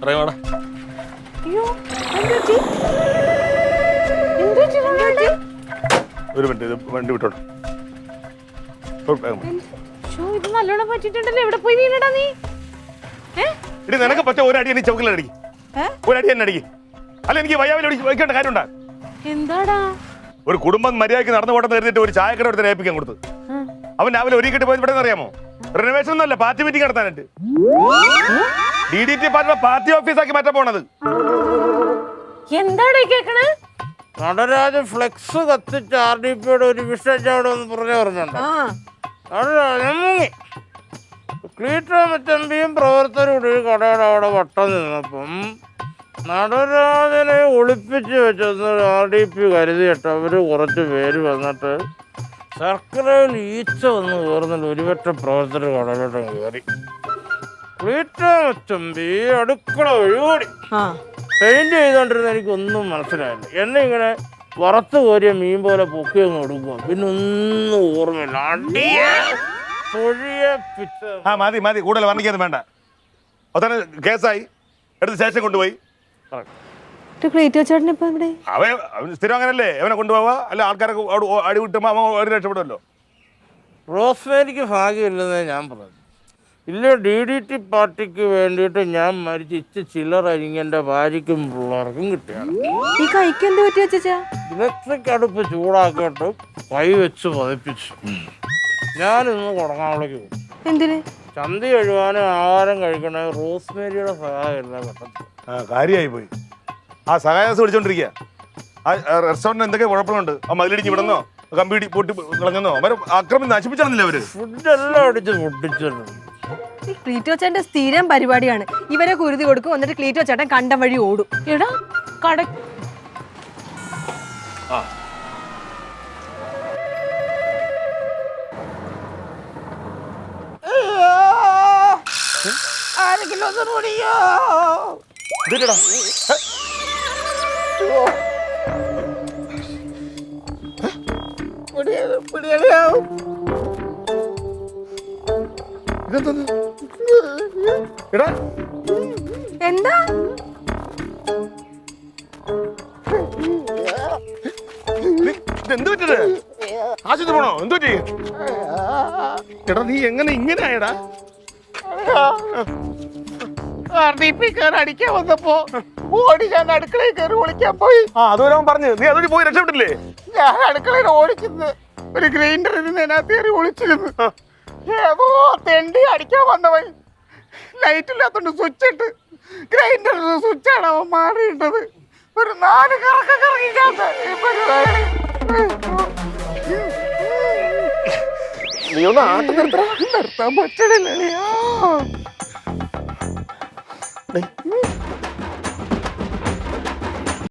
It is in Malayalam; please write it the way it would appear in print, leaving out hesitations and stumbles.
പറയാടാ. ഒരു മിനിറ്റ്, വണ്ടി വിട്ടോട്ടെ. ഇത് നല്ലോണം പറ്റിട്ടുണ്ടല്ലോ. എവിടെ പോയി വീണടാ നീ? ഇനി നിനക്ക് പറ്റ ഒരടി നീ ചൗക്കിലടിക്കും, ഒരടി തന്നെ അടിക്കും. അല്ല എനിക്ക് വയ്യാവിൽ വയ്ക്കേണ്ട കാര്യമുണ്ടാ? എന്താടാ? ഒരു കുടുംബം മര്യാദയ്ക്ക് നടന്നു പോട്ടെന്ന് കരുതിയിട്ട് ഒരു ചായക്കട എടുത്ത് ഏൽപ്പിക്കാൻ കൊടുത്തു. അവൻ രാവിലെ ഒരുക്കിട്ട് പോയത് ഇവിടെ അറിയാമോ? റിനോവേഷൻ ഒന്നല്ല, പാർട്ടി മീറ്റിംഗ് നടത്താനായിട്ട്. DDT പാർട്ടി ഓഫീസാക്കി മാറ്റാൻ പോണത്. എന്താടാ കേക്കണേ? നടരാജ് ഫ്ലെക്സ് കത്തിച്ച് RDPയുടെ ഒരു വിഷയം അവിടെ ഒന്ന് പറഞ്ഞുണ്ട്. ക്ലീറ്റോമച്ചമ്പിയും പ്രവർത്തകരും ഒരു കടയുടെ അവിടെ വട്ടം നിന്നപ്പം നടരാജനെ ഒളിപ്പിച്ച് വെച്ചെന്ന് RDP കരുതിയിട്ട് അവര് കുറച്ച് പേര് വന്നിട്ട് സർക്കരയിൽ ഈച്ച വന്ന് കയറുന്നില്ല. ഒരുപറ്റം പ്രവർത്തകർ കടലോട്ട് കയറി. ക്ലീറ്റോമച്ചമ്പി അടുക്കള ഒഴികൂടി പെയിന്റ് ചെയ്തോണ്ടിരുന്ന എനിക്കൊന്നും മനസ്സിലായില്ല. എന്നെ ഇങ്ങനെ വറുത്ത് കോരിയ മീൻ പോലെ പൊക്കി അങ്ങ് കൊടുക്കുക. പിന്നെ ഒന്നും ഓർമ്മയില്ല. മതി മതി, കൂടുതൽ വർണ്ണിക്കാനും വേണ്ട. അവസാനം കേസായി, എടുത്ത് സ്റ്റേഷൻ കൊണ്ടുപോയി. അവൻ സ്ഥിരം അങ്ങനല്ലേ, അവനെ കൊണ്ടുപോവാ. അല്ല ആൾക്കാരൊക്കെ അടി വിട്ടുമ്പോ അവൻ ഒരു രക്ഷപ്പെടുമല്ലോ. റോസ്മേരിക്ക് ഭാഗ്യമില്ലെന്നേ ഞാൻ പറഞ്ഞു. ഇല്ല, DDT പാർട്ടിക്ക് വേണ്ടിയിട്ട് ഞാൻ മരിച്ച് ചില്ലറ എൻ്റെ ഭാര്യയ്ക്കും പിള്ളേർക്കും കിട്ടിയാണ്. ഇലക്ട്രിക് അടുപ്പ് ചൂടാക്കിയിട്ട് കൈ വെച്ച് പതിപ്പിച്ചു. ഞാനിന്ന് കുടങ്ങാവിളേക്ക് പോകും. എന്തിന്? ചന്തി കഴുകാനും ആഹാരം കഴിക്കണേ റോസ്മേരിയുടെ സഹായം എല്ലാം പറ്റത്തില്ല. കാര്യമായി പോയി. ആ സഹായം വിളിച്ചോണ്ടിരിക്കുക. ആ റെസ്റ്റോറൻറ്റ് എന്തൊക്കെ കുഴപ്പമുണ്ട്. ആ മതിലിടിഞ്ഞ് വിടുന്നോ, കമ്പി പൊട്ടി കളഞ്ഞെന്നോ, അവരെ ആക്രമണം നശിപ്പിച്ചാണെന്നില്ല അവര്. ഫുഡെല്ലാം അടിച്ച് പൊട്ടിച്ചിട്ടുണ്ട്. ക്ലീറ്റോ ചേട്ടന്റെ സ്ഥിരം പരിപാടിയാണ്. ഇവരെ കുരുതി കൊടുക്കും, എന്നിട്ട് ക്ലീറ്റോ ചേട്ടൻ കണ്ടം വഴി ഓടും. എടാ കട ആരെങ്കിലും ഒന്ന് ഓടിയോ? എന്താ എന്ത് പറ്റത്? ആശുപത്രി പോണോ? എന്ത് പറ്റി? എടാ നീ എങ്ങനെ ഇങ്ങനെ ആയടാ? അടിക്കാൻ വന്നപ്പോ ഓടി ഞാൻ അടുക്കളയിൽ കയറി ഒളിക്കാൻ പോയി. അതുവരെ അവൻ പറഞ്ഞു. നീ അതുവഴി പോയി രക്ഷപ്പെട്ടില്ലേ? ഞാൻ അടുക്കളയിൽ ഓടിച്ചിരുന്നു. ഒരു ഗ്രൈൻഡർ ഇതിനകത്ത് കയറി ഒളിച്ചിരുന്നു. ഏതോ തെണ്ടി അടിക്കാൻ വന്നവൻ ലൈറ്റില്ലാത്തോണ്ട് സ്വിച്ച് ഇട്ട് ഗ്രൈൻഡറിന്റെ സ്വിച്ചാണ് അവൻ മാറിയിട്ടത്. ഒരു 4 കറക്ക കറങ്ങിക്കാത്ത നീ ഒന്ന് ആട്ടി നിർത്താൻ പറ്റണില്ല.